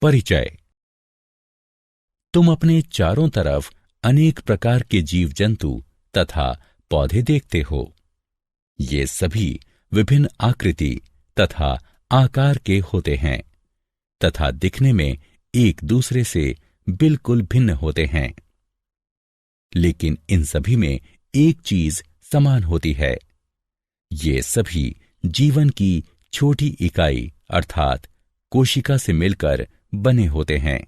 परिचय। तुम अपने चारों तरफ अनेक प्रकार के जीव जंतु तथा पौधे देखते हो। ये सभी विभिन्न आकृति तथा आकार के होते हैं तथा दिखने में एक दूसरे से बिल्कुल भिन्न होते हैं, लेकिन इन सभी में एक चीज समान होती है। ये सभी जीवन की छोटी इकाई अर्थात कोशिका से मिलकर बने होते हैं।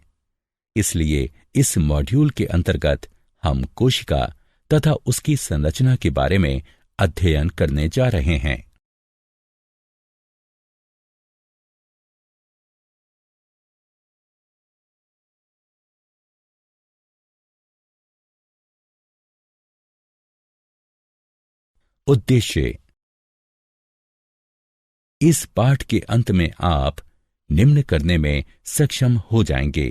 इसलिए इस मॉड्यूल के अंतर्गत हम कोशिका तथा उसकी संरचना के बारे में अध्ययन करने जा रहे हैं। उद्देश्य। इस पाठ के अंत में आप निम्न करने में सक्षम हो जाएंगे: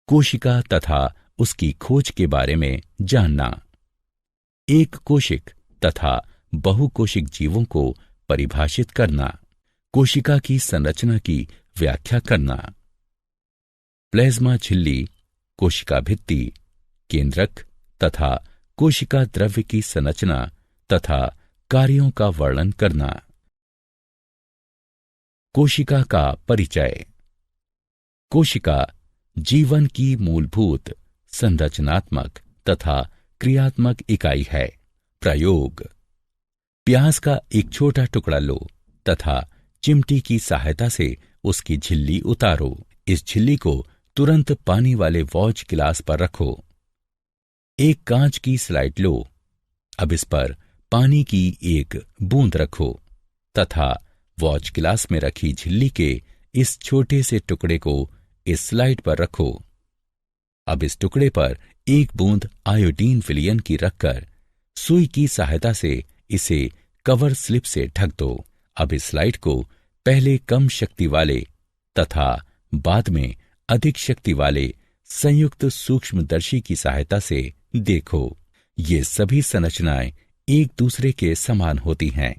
कोशिका तथा उसकी खोज के बारे में जानना, एक कोशिक तथा बहुकोशिक जीवों को परिभाषित करना, कोशिका की संरचना की व्याख्या करना, प्लाज्मा झिल्ली, कोशिका भित्ति, केंद्रक तथा कोशिका द्रव्य की संरचना तथा कार्यों का वर्णन करना। कोशिका का परिचय। कोशिका जीवन की मूलभूत संरचनात्मक तथा क्रियात्मक इकाई है। प्रयोग। प्याज का एक छोटा टुकड़ा लो तथा चिमटी की सहायता से उसकी झिल्ली उतारो। इस झिल्ली को तुरंत पानी वाले वॉच गिलास पर रखो। एक कांच की स्लाइड लो। अब इस पर पानी की एक बूंद रखो तथा वॉच गिलास में रखी झिल्ली के इस छोटे से टुकड़े को इस स्लाइड पर रखो। अब इस टुकड़े पर एक बूंद आयोडीन विलयन की रखकर सुई की सहायता से इसे कवर स्लिप से ढक दो। अब इस स्लाइड को पहले कम शक्ति वाले तथा बाद में अधिक शक्ति वाले संयुक्त सूक्ष्मदर्शी की सहायता से देखो। ये सभी संरचनाएं एक दूसरे के समान होती हैं।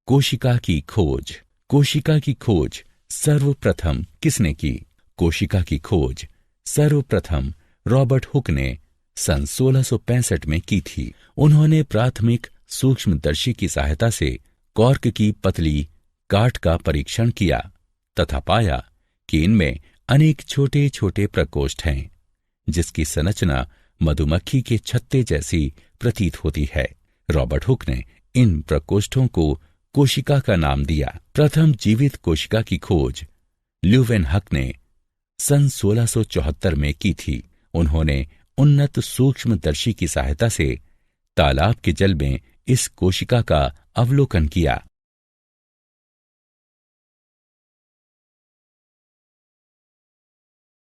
कोशिका की खोज। कोशिका की खोज सर्वप्रथम किसने की? कोशिका की खोज सर्वप्रथम रॉबर्ट हुक ने सन 1665 में की थी। उन्होंने प्राथमिक सूक्ष्मदर्शी की सहायता से कॉर्क की पतली गांठ का परीक्षण किया तथा पाया कि इनमें अनेक छोटे छोटे प्रकोष्ठ हैं, जिसकी संरचना मधुमक्खी के छत्ते जैसी प्रतीत होती है। रॉबर्ट हुक ने इन प्रकोष्ठों को कोशिका का नाम दिया। प्रथम जीवित कोशिका की खोज ल्यूवेनहक ने सन 1674 में की थी। उन्होंने उन्नत सूक्ष्मदर्शी की सहायता से तालाब के जल में इस कोशिका का अवलोकन किया।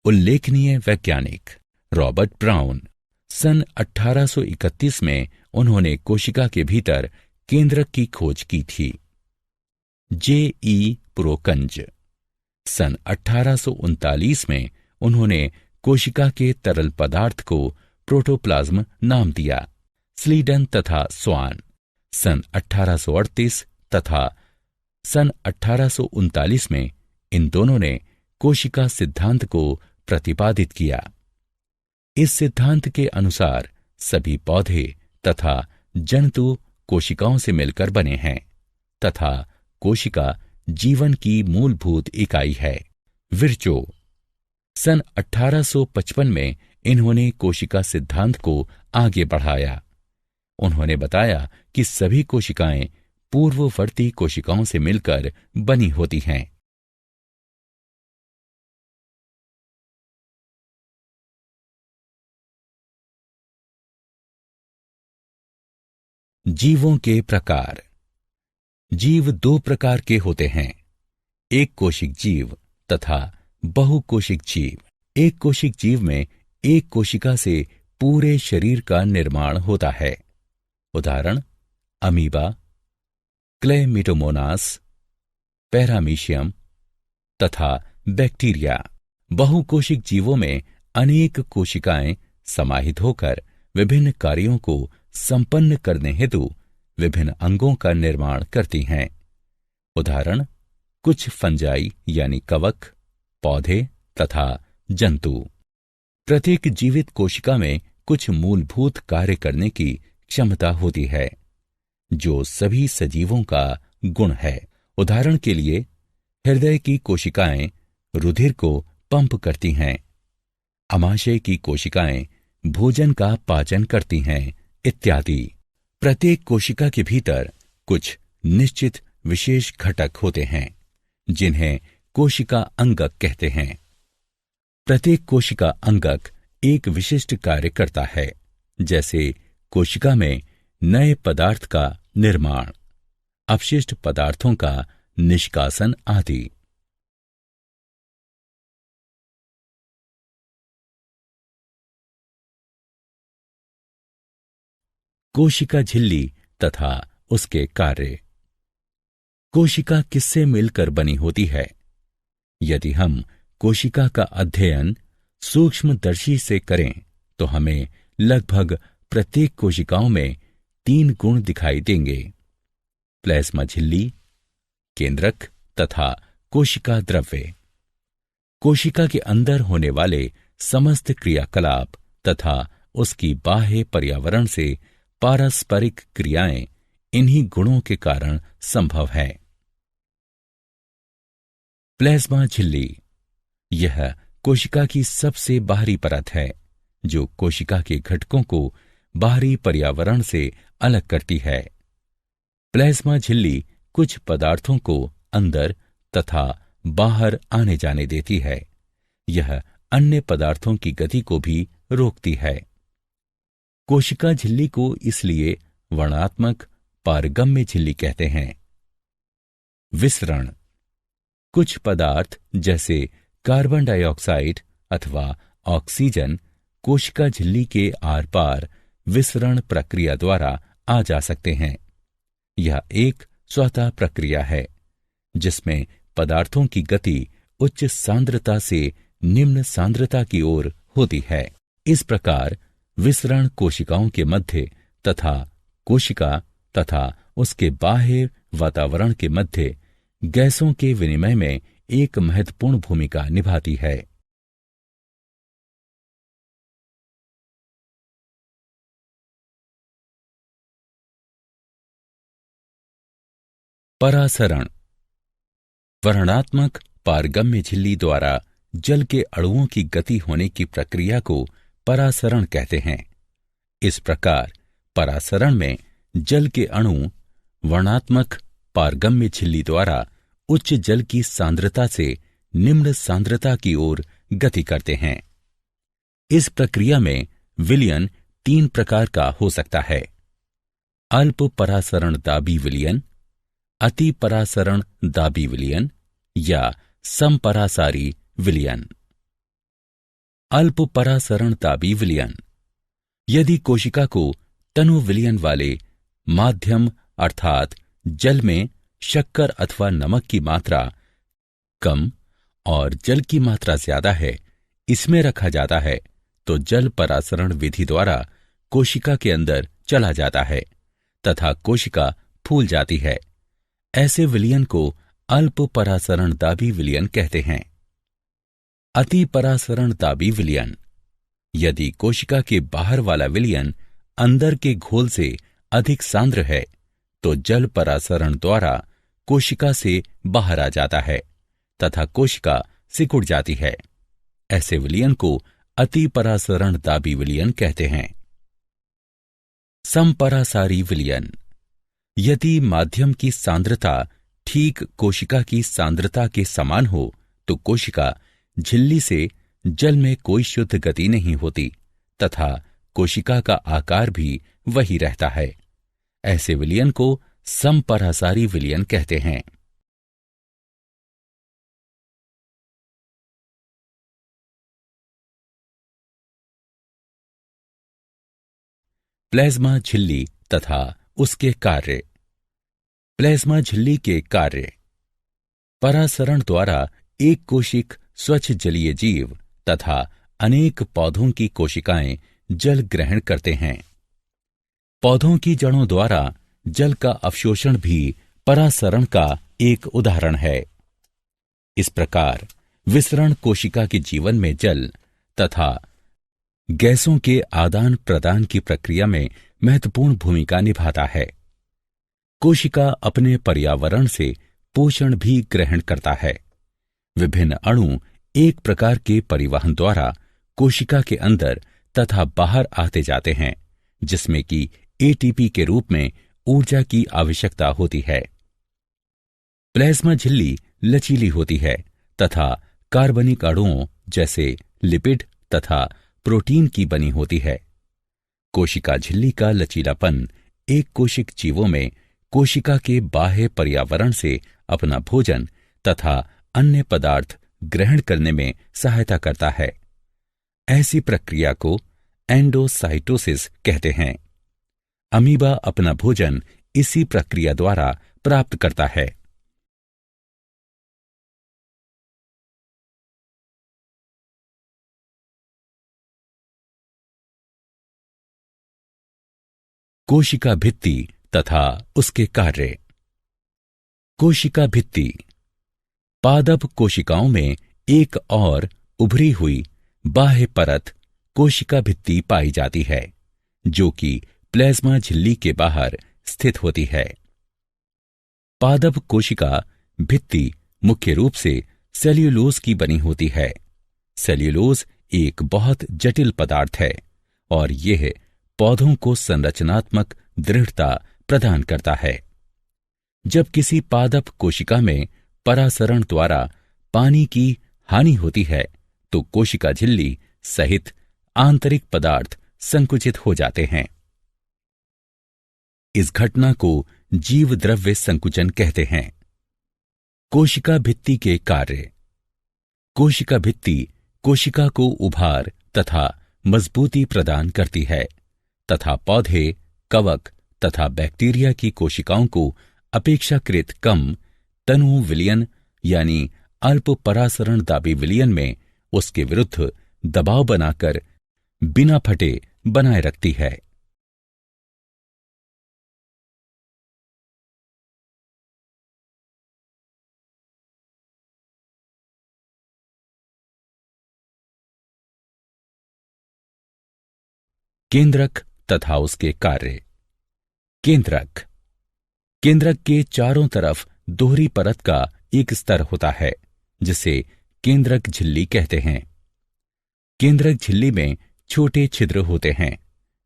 उल्लेखनीय वैज्ञानिक रॉबर्ट ब्राउन। सन 1831 में उन्होंने कोशिका के भीतर केंद्रक की खोज की थी। J.E. प्रोकंज। सन 1839 में उन्होंने कोशिका के तरल पदार्थ को प्रोटोप्लाज्म नाम दिया। स्लीडन तथा स्वान। सन 1838 तथा सन 1839 में इन दोनों ने कोशिका सिद्धांत को प्रतिपादित किया। इस सिद्धांत के अनुसार सभी पौधे तथा जंतु कोशिकाओं से मिलकर बने हैं तथा कोशिका जीवन की मूलभूत इकाई है। विर्चो। सन 1855 में इन्होंने कोशिका सिद्धांत को आगे बढ़ाया। उन्होंने बताया कि सभी कोशिकाएं पूर्ववर्ती कोशिकाओं से मिलकर बनी होती हैं। जीवों के प्रकार। जीव दो प्रकार के होते हैं: एक कोशिक जीव तथा बहुकोशिक जीव। एक कोशिक जीव में एक कोशिका से पूरे शरीर का निर्माण होता है। उदाहरण: अमीबा, क्लेमिडोमोनास, पैरामीशियम तथा बैक्टीरिया। बहुकोशिक जीवों में अनेक कोशिकाएं समाहित होकर विभिन्न कार्यों को संपन्न करने हेतु विभिन्न अंगों का निर्माण करती हैं। उदाहरण कुछ फंजाई यानी कवक, पौधे तथा जंतु। प्रत्येक जीवित कोशिका में कुछ मूलभूत कार्य करने की क्षमता होती है जो सभी सजीवों का गुण है। उदाहरण के लिए हृदय की कोशिकाएं रुधिर को पंप करती हैं, आमाशय की कोशिकाएं भोजन का पाचन करती हैं इत्यादि। प्रत्येक कोशिका के भीतर कुछ निश्चित विशेष घटक होते हैं जिन्हें कोशिका अंगक कहते हैं। प्रत्येक कोशिका अंगक एक विशिष्ट कार्य करता है, जैसे कोशिका में नए पदार्थ का निर्माण, अपशिष्ट पदार्थों का निष्कासन आदि। कोशिका झिल्ली तथा उसके कार्य। कोशिका किससे मिलकर बनी होती है? यदि हम कोशिका का अध्ययन सूक्ष्मदर्शी से करें तो हमें लगभग प्रत्येक कोशिकाओं में 3 गुण दिखाई देंगे: प्लाज्मा झिल्ली, केंद्रक तथा कोशिका द्रव्य। कोशिका के अंदर होने वाले समस्त क्रियाकलाप तथा उसकी बाह्य पर्यावरण से पारस्परिक क्रियाएं इन्हीं गुणों के कारण संभव है। प्लाज्मा झिल्ली यह कोशिका की सबसे बाहरी परत है जो कोशिका के घटकों को बाहरी पर्यावरण से अलग करती है। प्लाज्मा झिल्ली कुछ पदार्थों को अंदर तथा बाहर आने जाने देती है। यह अन्य पदार्थों की गति को भी रोकती है। कोशिका झिल्ली को इसलिए वर्णात्मक पारगम्य झिल्ली कहते हैं। विसरण। कुछ पदार्थ जैसे कार्बन डाइऑक्साइड अथवा ऑक्सीजन कोशिका झिल्ली के आर पार विसरण प्रक्रिया द्वारा आ जा सकते हैं। यह एक स्वतः प्रक्रिया है जिसमें पदार्थों की गति उच्च सांद्रता से निम्न सांद्रता की ओर होती है। इस प्रकार विसरण कोशिकाओं के मध्य तथा कोशिका तथा उसके बाह्य वातावरण के मध्य गैसों के विनिमय में एक महत्वपूर्ण भूमिका निभाती है। परासरण। वर्णात्मक पारगम्य झिल्ली द्वारा जल के अणुओं की गति होने की प्रक्रिया को परासरण कहते हैं। इस प्रकार परासरण में जल के अणु वर्णात्मक पारगम्य झिल्ली द्वारा उच्च जल की सांद्रता से निम्न सांद्रता की ओर गति करते हैं। इस प्रक्रिया में विलयन 3 प्रकार का हो सकता है: अल्प परासरण दाबी विलयन, अति परासरण दाबी विलयन या समपरासारी विलयन। अल्प परासरण दाबी विलयन। यदि कोशिका को तनु विलयन वाले माध्यम अर्थात जल में शक्कर अथवा नमक की मात्रा कम और जल की मात्रा ज्यादा है, इसमें रखा जाता है तो जल परासरण विधि द्वारा कोशिका के अंदर चला जाता है तथा कोशिका फूल जाती है। ऐसे विलयन को अल्प परासरण दाबी विलयन कहते हैं। अति परासरण दाबी विलयन। यदि कोशिका के बाहर वाला विलयन अंदर के घोल से अधिक सांद्र है तो जल परासरण द्वारा कोशिका से बाहर आ जाता है तथा कोशिका सिकुड़ जाती है। ऐसे विलयन को अति परासरण दाबी विलयन कहते हैं। समपरासारी विलयन। यदि माध्यम की सांद्रता ठीक कोशिका की सांद्रता के समान हो तो कोशिका झिल्ली से जल में कोई शुद्ध गति नहीं होती तथा कोशिका का आकार भी वही रहता है। ऐसे विलयन को समपरासारी विलयन कहते हैं। प्लाज्मा झिल्ली तथा उसके कार्य। प्लाज्मा झिल्ली के कार्य। परासरण द्वारा एक कोशिक स्वच्छ जलीय जीव तथा अनेक पौधों की कोशिकाएं जल ग्रहण करते हैं। पौधों की जड़ों द्वारा जल का अवशोषण भी परासरण का एक उदाहरण है। इस प्रकार विसरण कोशिका के जीवन में जल तथा गैसों के आदान प्रदान की प्रक्रिया में महत्वपूर्ण भूमिका निभाता है। कोशिका अपने पर्यावरण से पोषण भी ग्रहण करता है। विभिन्न अणु एक प्रकार के परिवहन द्वारा कोशिका के अंदर तथा बाहर आते जाते हैं, जिसमें कि एटीपी के रूप में ऊर्जा की आवश्यकता होती है। प्लाज्मा झिल्ली लचीली होती है तथा कार्बनिक अणुओं जैसे लिपिड तथा प्रोटीन की बनी होती है। कोशिका झिल्ली का लचीलापन एक कोशिक जीवों में कोशिका के बाह्य पर्यावरण से अपना भोजन तथा अन्य पदार्थ ग्रहण करने में सहायता करता है। ऐसी प्रक्रिया को एंडोसाइटोसिस कहते हैं। अमीबा अपना भोजन इसी प्रक्रिया द्वारा प्राप्त करता है। कोशिका भित्ति तथा उसके कार्य। कोशिका भित्ति पादप कोशिकाओं में एक और उभरी हुई बाह्य परत कोशिका भित्ति पाई जाती है, जो कि प्लाज्मा झिल्ली के बाहर स्थित होती है। पादप कोशिका भित्ति मुख्य रूप से सेल्यूलोज की बनी होती है। सेल्यूलोज एक बहुत जटिल पदार्थ है और यह पौधों को संरचनात्मक दृढ़ता प्रदान करता है। जब किसी पादप कोशिका में परासरण द्वारा पानी की हानि होती है तो कोशिका झिल्ली सहित आंतरिक पदार्थ संकुचित हो जाते हैं। इस घटना को जीव द्रव्य संकुचन कहते हैं। कोशिका भित्ति के कार्य। कोशिका भित्ति कोशिका को उभार तथा मजबूती प्रदान करती है तथा पौधे, कवक तथा बैक्टीरिया की कोशिकाओं को अपेक्षाकृत कम तनु विलयन यानी अल्प परासरण दाबी विलयन में उसके विरुद्ध दबाव बनाकर बिना फटे बनाए रखती है। केंद्रक तथा उसके कार्य। केंद्रक केंद्रक के चारों तरफ दोहरी परत का एक स्तर होता है, जिसे केंद्रक झिल्ली कहते हैं। केंद्रक झिल्ली में छोटे छिद्र होते हैं,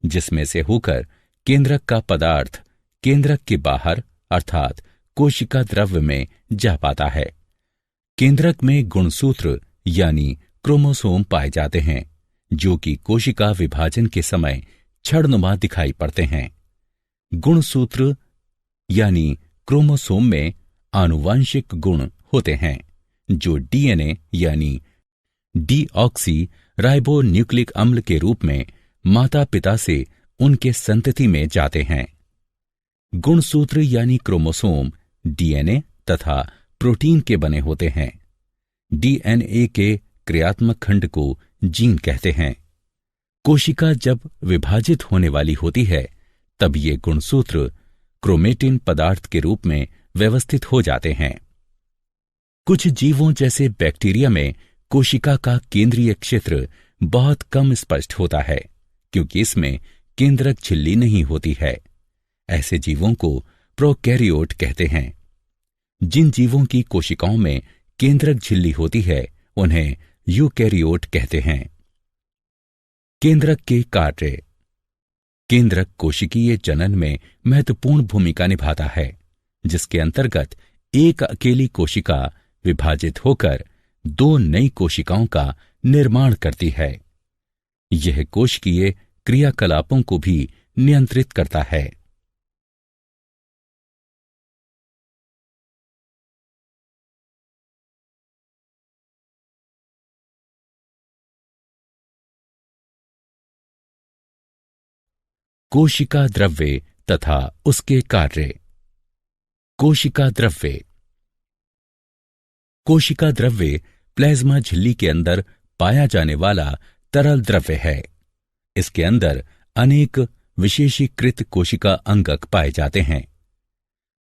जिसमें से होकर केंद्रक का पदार्थ केंद्रक के बाहर अर्थात कोशिका द्रव्य में जा पाता है। केंद्रक में गुणसूत्र यानी क्रोमोसोम पाए जाते हैं, जो कि कोशिका विभाजन के समय छड़नुमा दिखाई पड़ते हैं। गुणसूत्र यानी क्रोमोसोम में आनुवांशिक गुण होते हैं, जो डीएनए यानी डीऑक्सी राइबोन्यूक्लिक अम्ल के रूप में माता पिता से उनके संतति में जाते हैं। गुणसूत्र यानी क्रोमोसोम डीएनए तथा प्रोटीन के बने होते हैं। डीएनए के क्रियात्मक खंड को जीन कहते हैं। कोशिका जब विभाजित होने वाली होती है तब ये गुणसूत्र क्रोमेटिन पदार्थ के रूप में व्यवस्थित हो जाते हैं। कुछ जीवों जैसे बैक्टीरिया में कोशिका का केंद्रीय क्षेत्र बहुत कम स्पष्ट होता है, क्योंकि इसमें केंद्रक झिल्ली नहीं होती है। ऐसे जीवों को प्रोकैरियोट कहते हैं। जिन जीवों की कोशिकाओं में केंद्रक झिल्ली होती है उन्हें यूकैरियोट कहते हैं। केंद्रक के कार्य। केंद्रक कोशिकीय जनन में महत्वपूर्ण भूमिका निभाता है, जिसके अंतर्गत एक अकेली कोशिका विभाजित होकर दो नई कोशिकाओं का निर्माण करती है। यह कोशिकीय क्रियाकलापों को भी नियंत्रित करता है। कोशिका द्रव्य तथा उसके कार्य। कोशिका द्रव्य। कोशिका द्रव्य प्लाज्मा झिल्ली के अंदर पाया जाने वाला तरल द्रव्य है। इसके अंदर अनेक विशेषीकृत कोशिका अंगक पाए जाते हैं।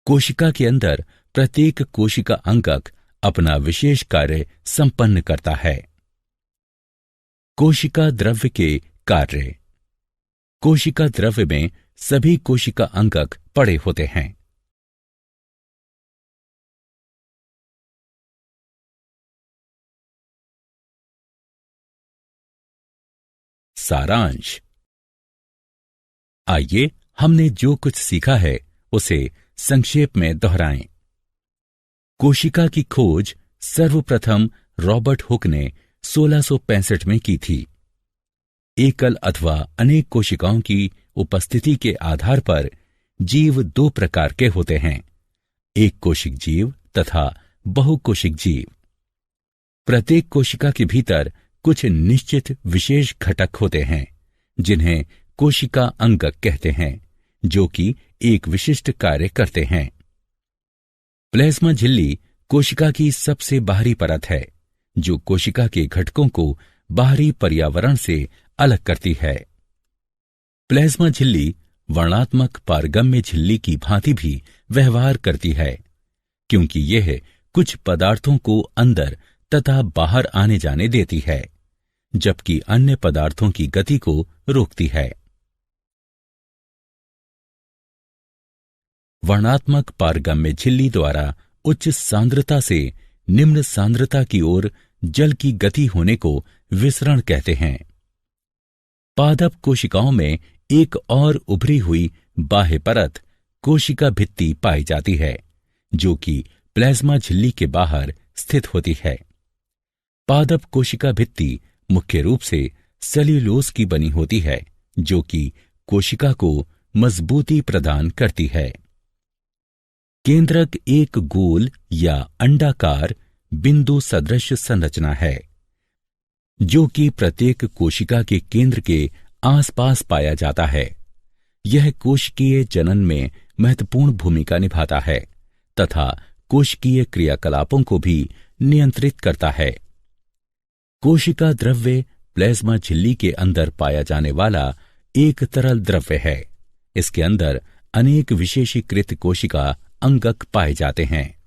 कोशिका के अंदर प्रत्येक कोशिका अंगक अपना विशेष कार्य संपन्न करता है। कोशिका द्रव्य के कार्य। कोशिका द्रव्य में सभी कोशिका अंगक पड़े होते हैं। सारांश। आइए हमने जो कुछ सीखा है उसे संक्षेप में दोहराएं। कोशिका की खोज सर्वप्रथम रॉबर्ट हुक ने 1665 में की थी। एकल अथवा अनेक कोशिकाओं की उपस्थिति के आधार पर जीव दो प्रकार के होते हैं, एक कोशिक जीव तथा बहुकोशिक जीव। प्रत्येक कोशिका के भीतर कुछ निश्चित विशेष घटक होते हैं जिन्हें कोशिका अंगक कहते हैं, जो कि एक विशिष्ट कार्य करते हैं। प्लाज्मा झिल्ली कोशिका की सबसे बाहरी परत है जो कोशिका के घटकों को बाहरी पर्यावरण से अलग करती है। प्लाज्मा झिल्ली वर्णात्मक पारगम्य झिल्ली की भांति भी व्यवहार करती है, क्योंकि यह कुछ पदार्थों को अंदर तथा बाहर आने जाने देती है, जबकि अन्य पदार्थों की गति को रोकती है। वर्णात्मक पारगम्य झिल्ली द्वारा उच्च सांद्रता से निम्न सांद्रता की ओर जल की गति होने को विसरण कहते हैं। पादप कोशिकाओं में एक और उभरी हुई बाह्य परत कोशिका भित्ति पाई जाती है, जो कि प्लाज्मा झिल्ली के बाहर स्थित होती है। पादप कोशिका भित्ति मुख्य रूप से सेल्यूलोज की बनी होती है, जो कि कोशिका को मजबूती प्रदान करती है। केंद्रक एक गोल या अंडाकार बिंदु सदृश संरचना है, जो कि प्रत्येक कोशिका के केंद्र के आसपास पाया जाता है। यह कोशिकीय जनन में महत्वपूर्ण भूमिका निभाता है तथा कोशिकीय क्रियाकलापों को भी नियंत्रित करता है। कोशिका द्रव्य प्लाज्मा झिल्ली के अंदर पाया जाने वाला एक तरल द्रव्य है। इसके अंदर अनेक विशेषीकृत कोशिका अंगक पाए जाते हैं।